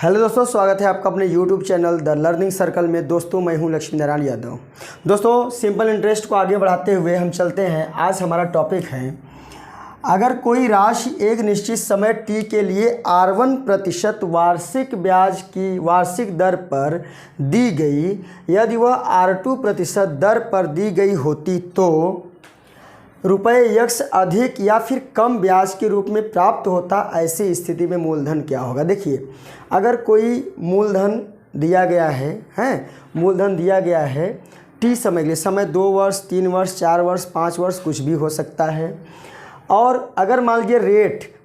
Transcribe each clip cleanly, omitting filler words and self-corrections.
Hello दोस्तों, स्वागत है आपका अपने YouTube channel the learning circle में। दोस्तों मैं हूं लक्ष्मी नारायण यादव। दोस्तों सिंपल इंटरेस्ट को आगे बढ़ाते हुए हम चलते हैं। आज हमारा टॉपिक है, अगर कोई राशि एक निश्चित समय t के लिए R1% वार्षिक ब्याज की वार्षिक दर पर दी गई, यदि वह R2% दर पर दी गई होती तो रुपये x अधिक या फिर कम ब्याज के रूप में प्राप्त होता। ऐसी स्थिति में मूलधन क्या होगा। देखिए, अगर कोई मूलधन दिया गया है मूलधन दिया गया है t समय के लिए, समय 2 वर्ष 3 वर्ष 4 वर्ष 5 वर्ष कुछ भी हो सकता है। और अगर मान लीजिए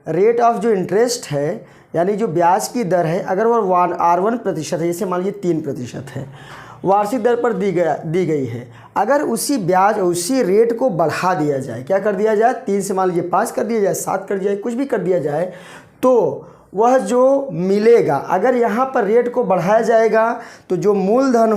रेट ऑफ जो इंटरेस्ट है यानी जो ब्याज की दर है, अगर वह R1% है, जैसे मान लीजिए 3% है, वार्षिक दर पर दी गई है। अगर उसी ब्याज उसी रेट को बढ़ा दिया जाए, क्या कर दिया जाए, 3 से मान लीजिए 5 कर दिया जाए, 7 कर दिया जाए, कुछ भी कर दिया जाए, तो वह जो मिलेगा, अगर यहाँ पर रेट को बढ़ाया जाएगा तो जो मूलधन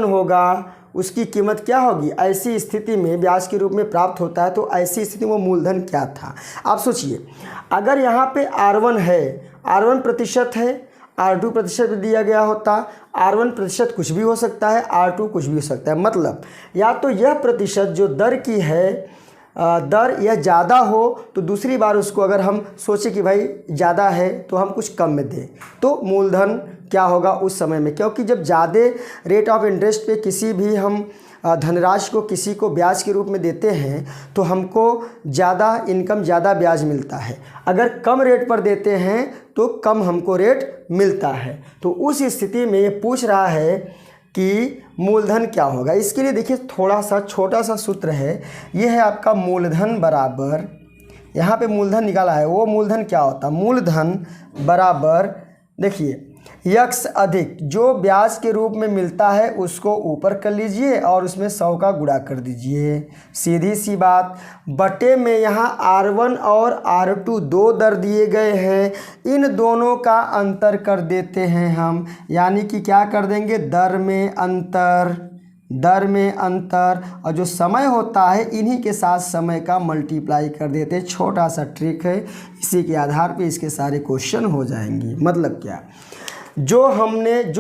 होगा उसकी कीमत क्या होगी। ऐसी स्थिति में ब्याज के रूप में प्राप्त होता है। तो ऐसी स्थिति में वो मूलधन क्या था, आप सोचिए। अगर यहाँ पे R1 है, R1% है, R2% दिया गया होता। R1% कुछ भी हो सकता है, R2 कुछ भी हो सकता है। मतलब या तो यह प्रतिशत जो दर की है दर यह ज़्यादा हो, तो दूसरी बार उसको अगर हम सोचें कि भाई ज़्यादा है तो हम कुछ कम में दें, तो मूलधन क्या होगा उस समय में। क्योंकि जब ज़्यादा रेट ऑफ इंटरेस्ट पे किसी भी हम धनराशि को किसी को ब्याज के रूप में देते हैं तो हमको ज़्यादा इनकम, ज़्यादा ब्याज मिलता है। अगर कम रेट पर देते हैं तो कम हमको रेट मिलता है। तो उस स्थिति में ये पूछ रहा है कि मूलधन क्या होगा। इसके लिए देखिए, थोड़ा सा छोटा सा सूत्र है। ये है आपका मूलधन बराबर, यहाँ पे मूलधन निकाला है, वो मूलधन क्या होता है। मूलधन बराबर देखिए x अधिक जो ब्याज के रूप में मिलता है उसको ऊपर कर लीजिए और उसमें 100 का गुणा कर दीजिए, सीधी सी बात। बटे में यहाँ R1 और R2 दो दर दिए गए हैं, इन दोनों का अंतर कर देते हैं हम, यानी कि क्या कर देंगे, दर में अंतर और जो समय होता है इन्हीं के साथ समय का मल्टीप्लाई कर देते हैं। छोटा सा ट्रिक है, इसी के आधार पे इसके सारे क्वेश्चन हो जाएंगे। मतलब क्या, जो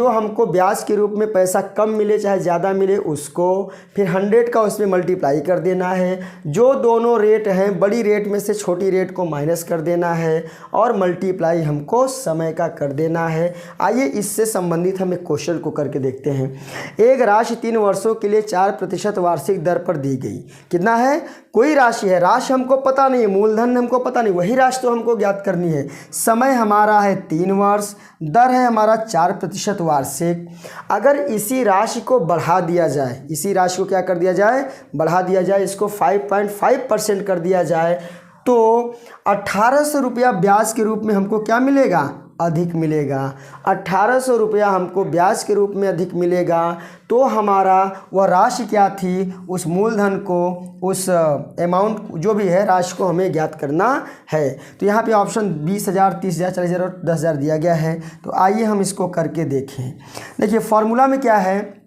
हमको ब्याज के रूप में पैसा कम मिले चाहे ज़्यादा मिले, उसको फिर 100 का उसमें मल्टीप्लाई कर देना है। जो दोनों रेट हैं, बड़ी रेट में से छोटी रेट को माइनस कर देना है और मल्टीप्लाई हमको समय का कर देना है। आइए इससे संबंधित हम एक क्वेश्चन को करके देखते हैं। एक राशि 3 वर्षों के लिए 4% वार्षिक दर पर दी गई। कितना है, कोई राशि है, राशि हमको पता नहीं है, मूलधन हमको पता नहीं, वही राशि तो हमको ज्ञात करनी है। समय हमारा है 3 वर्ष, दर है हमारा 4% वार्षिक। अगर इसी राशि को बढ़ा दिया जाए, इसी राशि को क्या कर दिया जाए, बढ़ा दिया जाए, इसको 5.5% कर दिया जाए, तो 1800 रुपया ब्याज के रूप में हमको क्या मिलेगा, अधिक मिलेगा। 1800 रुपया हमको ब्याज के रूप में अधिक मिलेगा। तो हमारा वह राशि क्या थी, उस मूलधन को, उस अमाउंट जो भी है राशि को हमें ज्ञात करना है। तो यहाँ पे ऑप्शन 20,000, 30,000, 40,000 और 10,000 दिया गया है। तो आइए हम इसको करके देखें। देखिए फॉर्मूला में क्या है,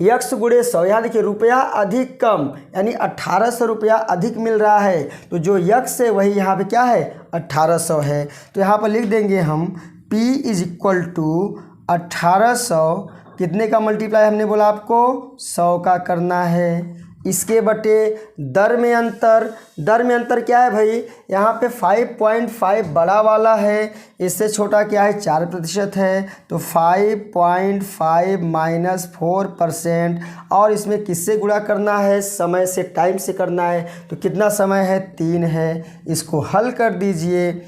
x गुणे 100, यहाँ देखिए रुपया अधिक कम, यानी 1800 रुपया अधिक मिल रहा है। तो जो x है वही यहाँ पे क्या है, 1800 है। तो यहाँ पर लिख देंगे हम P = 1800, कितने का मल्टीप्लाई हमने बोला आपको, 100 का करना है। इसके बटे दर में अंतर क्या है भाई, यहाँ पे 5.5 बड़ा वाला है, इससे छोटा क्या है, 4% है। तो 5.5 - 4%, और इसमें किससे गुणा करना है, समय से, टाइम से करना है। तो कितना समय है, 3 है। इसको हल कर दीजिए,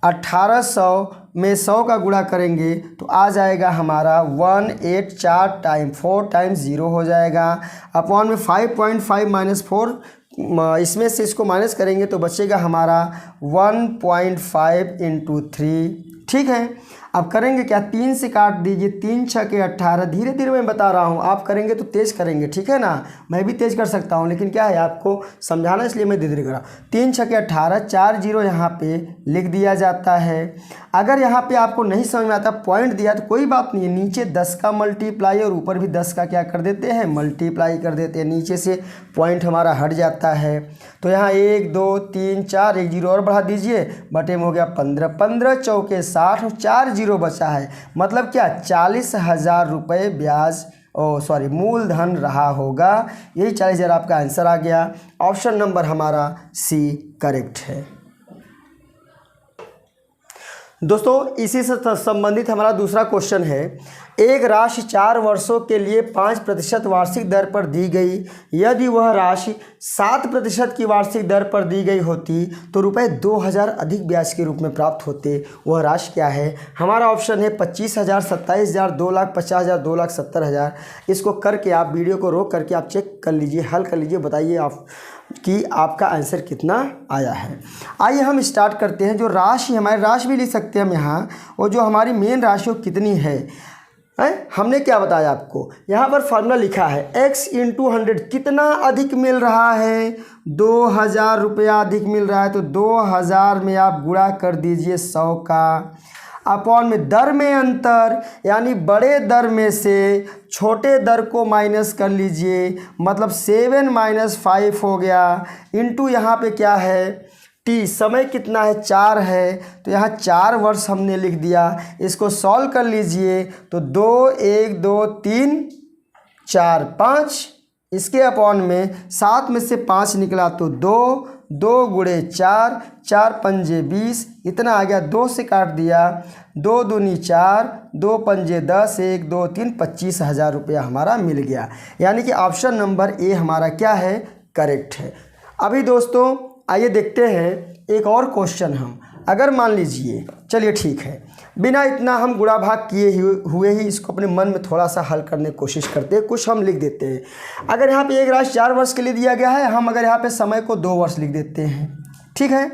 1800 में 100 का गुणा करेंगे तो आ जाएगा हमारा 184 टाइम 4 टाइम्स 0 हो जाएगा। अपॉन में 5.5 - 4, इसमें से इसको माइनस करेंगे तो बचेगा हमारा 1.5 × 3। ठीक है, अब करेंगे क्या, 3 से काट दीजिए, 3 × 6 = 18। धीरे धीरे मैं बता रहा हूँ, आप करेंगे तो तेज़ करेंगे, ठीक है ना। मैं भी तेज़ कर सकता हूँ, लेकिन क्या है आपको समझाना, इसलिए मैं धीरे धीरे कर रहा हूँ। 3 × 6 = 18, 4 0 यहाँ पे लिख दिया जाता है। अगर यहाँ पे आपको नहीं समझ में आता पॉइंट दिया तो कोई बात नहीं है, नीचे 10 का मल्टीप्लाई और ऊपर भी 10 का क्या कर देते हैं, मल्टीप्लाई कर देते हैं, नीचे से पॉइंट हमारा हट जाता है। तो यहाँ 1 2 3 4 एक जीरो और बढ़ा दीजिए, बटे में हो गया 15, 15 चौके 60 और 4 जीरो बचा है, मतलब क्या 40,000 रुपये ब्याज मूलधन रहा होगा। यही 40,000 आपका आंसर आ गया। ऑप्शन नंबर हमारा सी करेक्ट है। दोस्तों इसी से संबंधित हमारा दूसरा क्वेश्चन है, एक राशि 4 वर्षों के लिए 5% वार्षिक दर पर दी गई, यदि वह राशि 7% की वार्षिक दर पर दी गई होती तो रुपये 2,000 अधिक ब्याज के रूप में प्राप्त होते। वह राशि क्या है? हमारा ऑप्शन है 25,000, 27,000, 2,50,000, 2,70,000। इसको करके आप वीडियो को रोक करके आप चेक कर लीजिए, हल कर लीजिए, बताइए आप कि आपका आंसर कितना आया है। आइए हम स्टार्ट करते हैं। जो राशि हमारी राशि भी लिख सकते हैं हम यहाँ, और जो हमारी मेन राशि वो कितनी है, हमने क्या बताया आपको, यहाँ पर फार्मूला लिखा है x × 100 कितना अधिक मिल रहा है, 2,000 रुपया अधिक मिल रहा है। तो 2,000 में आप गुणा कर दीजिए 100 का, अपॉन में दर में अंतर, यानी बड़े दर में से छोटे दर को माइनस कर लीजिए, मतलब 7 - 5 हो गया, इंटू यहाँ पे क्या है टी, समय कितना है 4 है, तो यहाँ 4 वर्ष हमने लिख दिया। इसको सॉल्व कर लीजिए तो 2 1 2 3 4 5, इसके अपॉन में 7 में से 5 निकला तो 2, 2 गुणे 4, 4 पंजे 20, इतना आ गया। 2 से काट दिया, 2 दूनी 4, 2 पंजे 10, 1 2 3, 25,000 रुपया हमारा मिल गया। यानी कि ऑप्शन नंबर ए हमारा क्या है, करेक्ट है। अभी दोस्तों आइए देखते हैं एक और क्वेश्चन हम, अगर मान लीजिए, चलिए ठीक है, बिना इतना हम गुणा भाग किए हुए ही इसको अपने मन में थोड़ा सा हल करने की कोशिश करते हैं, कुछ हम लिख देते हैं। अगर यहाँ पे एक राशि 4 वर्ष के लिए दिया गया है, हम अगर यहाँ पे समय को 2 वर्ष लिख देते हैं, ठीक है।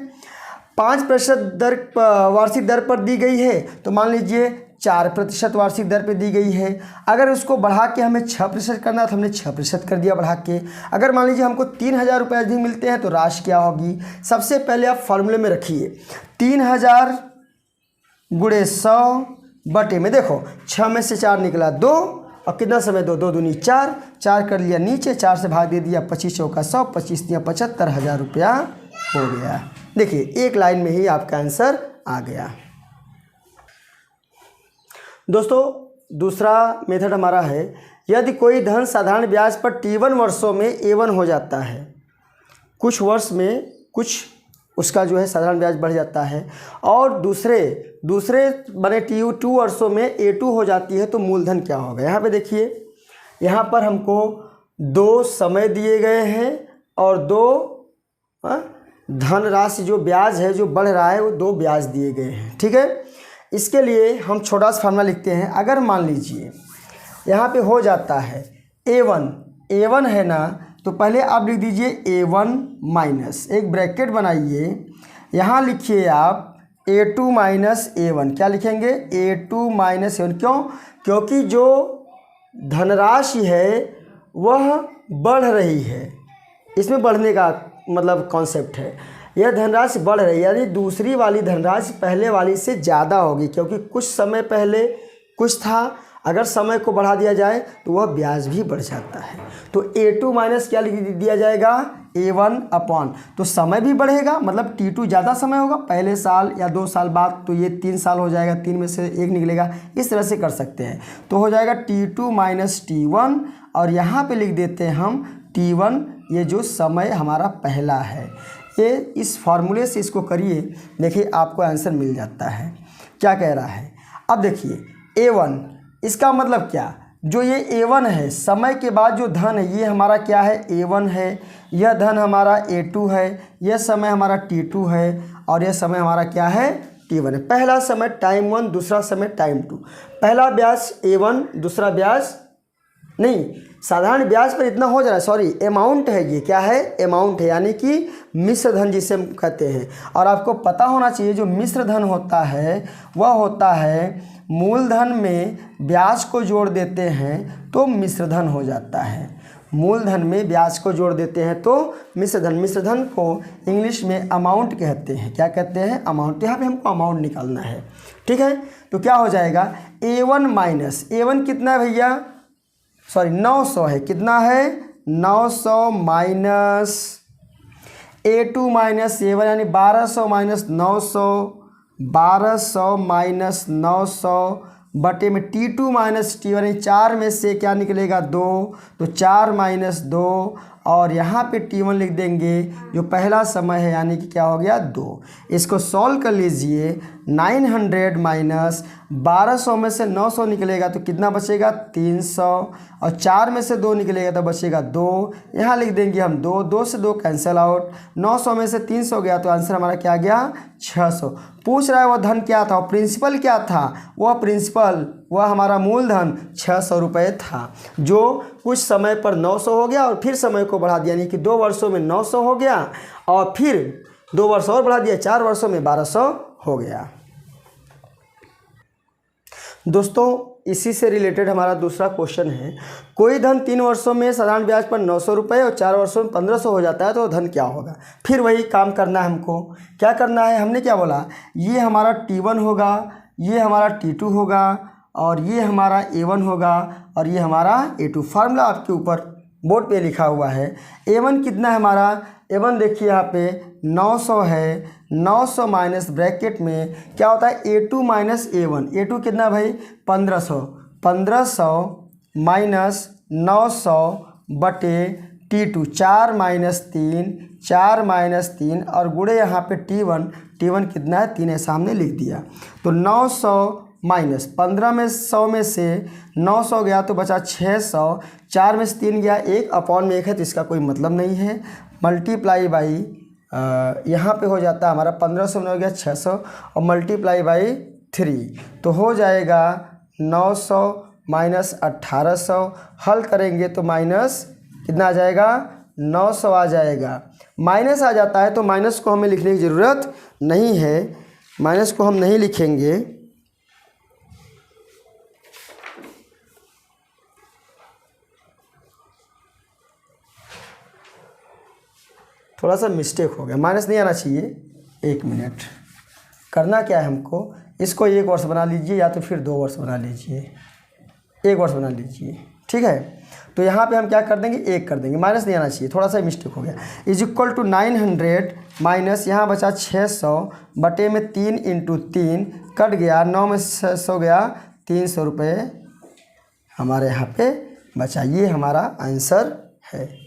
5% वार्षिक दर पर दी गई है, तो मान लीजिए 4% वार्षिक दर पे दी गई है। अगर उसको बढ़ा के हमें 6% करना तो हमने 6% कर दिया बढ़ा के। अगर मान लीजिए हमको 3,000 रुपये अधिक मिलते हैं तो राशि क्या होगी, सबसे पहले आप फॉर्मूले में रखिए 3,000 गुणे 100 बटे में, देखो 6 में से 4 निकला 2, और कितना समय 2, 2 दूनी 4, 4 कर लिया नीचे, 4 से भाग दे दिया, 25 चौका 100, 25 दिया 75,000 रुपया हो गया। देखिए एक लाइन में ही आपका आंसर आ गया। दोस्तों दूसरा मेथड हमारा है, यदि कोई धन साधारण ब्याज पर T1 वर्षों में A1 हो जाता है, कुछ वर्ष में कुछ उसका जो है साधारण ब्याज बढ़ जाता है, और दूसरे बने T2 वर्षों में A2 हो जाती है, तो मूलधन क्या होगा। यहाँ पे देखिए, यहाँ पर हमको 2 समय दिए गए हैं और 2 धनराशि जो ब्याज है जो बढ़ रहा है वो 2 ब्याज दिए गए हैं, ठीक है। इसके लिए हम छोटा सा फार्मूला लिखते हैं। अगर मान लीजिए यहाँ पे हो जाता है A1 है ना, तो पहले आप लिख दीजिए A1 माइनस, एक ब्रैकेट बनाइए, यहाँ लिखिए आप A2 माइनस A1, क्या लिखेंगे A2 माइनस A1। क्यों? क्योंकि जो धनराशि है वह बढ़ रही है, इसमें बढ़ने का मतलब कॉन्सेप्ट है, यह धनराशि बढ़ रही है, यानी दूसरी वाली धनराशि पहले वाली से ज़्यादा होगी, क्योंकि कुछ समय पहले कुछ था, अगर समय को बढ़ा दिया जाए तो वह ब्याज भी बढ़ जाता है। तो A2 माइनस क्या लिख दिया जाएगा A1 अपॉन, तो समय भी बढ़ेगा, मतलब T2 ज़्यादा समय होगा, पहले साल या 2 साल बाद, तो ये 3 साल हो जाएगा, 3 में से 1 निकलेगा, इस तरह से कर सकते हैं। तो हो जाएगा T2 माइनस T1, और यहाँ पे लिख देते हैं हम T1, ये जो समय हमारा पहला है। ये इस फार्मूले से इसको करिए, देखिए आपको आंसर मिल जाता है। क्या कह रहा है, अब देखिए A1, इसका मतलब क्या, जो ये A1 है, समय के बाद जो धन है ये हमारा क्या है A1 है, यह धन हमारा A2 है, यह समय हमारा T2 है, और यह समय हमारा क्या है T1 है। पहला समय टाइम 1, दूसरा समय टाइम 2, पहला ब्याज A1, दूसरा ब्याज नहीं, साधारण ब्याज पर इतना हो जा रहा है, सॉरी अमाउंट है, ये क्या है अमाउंट है, यानी कि मिश्र धन जिसे हम कहते हैं। और आपको पता होना चाहिए जो मिश्र धन होता है वह होता है मूलधन में ब्याज को जोड़ देते हैं तो मिश्र धन हो जाता है। मूलधन में ब्याज को जोड़ देते हैं तो मिश्रधन। मिश्रधन को इंग्लिश में अमाउंट कहते हैं। क्या कहते हैं? अमाउंट। यहाँ पे हमको अमाउंट निकालना है, ठीक है। तो क्या हो जाएगा? A1 माइनस A1 कितना है भैया? सॉरी 900 है। कितना है? 900 माइनस A2 माइनस A1 यानी 1200 माइनस 900, 1200 माइनस 900 बटे में T2 माइनस T1 यानी 4 में से क्या निकलेगा? 2, तो 4 माइनस 2 और यहाँ पे T1 लिख देंगे जो पहला समय है यानी कि क्या हो गया? 2। इसको सॉल्व कर लीजिए। 900 माइनस 1200 में से 900 निकलेगा तो कितना बचेगा? 300 और 4 में से 2 निकलेगा तो बचेगा 2। यहाँ लिख देंगे हम 2, 2 से 2 कैंसिल आउट। 900 में से 300 गया तो आंसर हमारा क्या गया? 600। पूछ रहा है वो धन क्या था? प्रिंसिपल क्या था? वह प्रिंसिपल, वह हमारा मूलधन 600 रुपये था, जो कुछ समय पर 900 हो गया और फिर समय को बढ़ा दिया, यानी कि 2 वर्षों में 900 हो गया और फिर 2 वर्ष और बढ़ा दिया, 4 वर्षों में 1200 हो गया। दोस्तों इसी से रिलेटेड हमारा दूसरा क्वेश्चन है, कोई धन 3 वर्षों में साधारण ब्याज पर 900 रुपये और 4 वर्षों में 1500 हो जाता है तो धन क्या होगा? फिर वही काम करना है हमको। क्या करना है? हमने क्या बोला? ये हमारा T1 होगा, ये हमारा T2 होगा और ये हमारा A1 होगा और ये हमारा A2। फार्मूला आपके ऊपर बोर्ड पे लिखा हुआ है। A1 कितना है हमारा? A1 देखिए यहाँ पे 900 है। 900 माइनस ब्रैकेट में क्या होता है? A2 minus A1। A2 कितना भाई? 1500। 1500 माइनस 900 बटे T2, 4 माइनस 3, 4 माइनस 3 और गुणे यहाँ पे T1। T1 कितना है? 3 है, सामने लिख दिया। तो 900 माइनस 15 में 100 में से 900 गया तो बचा 600, 4 में से 3 गया, 1 अपॉन में 1 है तो इसका कोई मतलब नहीं है। मल्टीप्लाई बाई यहाँ पे हो जाता है हमारा 1500 में हो गया 600 और मल्टीप्लाई बाई 3 तो हो जाएगा 900 माइनस 1800। हल करेंगे तो माइनस कितना आ जाएगा? 900 आ जाएगा। माइनस आ जाता है तो माइनस को हमें लिखने की ज़रूरत नहीं है, माइनस को हम नहीं लिखेंगे। थोड़ा सा मिस्टेक हो गया, माइनस नहीं आना चाहिए। 1 मिनट। करना क्या है हमको? इसको 1 वर्ष बना लीजिए या तो फिर 2 वर्ष बना लीजिए। 1 वर्ष बना लीजिए, ठीक है। तो यहाँ पे हम क्या कर देंगे? 1 कर देंगे, माइनस नहीं आना चाहिए, थोड़ा सा मिस्टेक हो गया। इज इक्वल टू 900 माइनस यहाँ बचा 600 बटे में 3 इंटू 3 कट गया, 9 में 600 गया, 300 रुपये हमारे यहाँ पे बचा। ये हमारा आंसर है।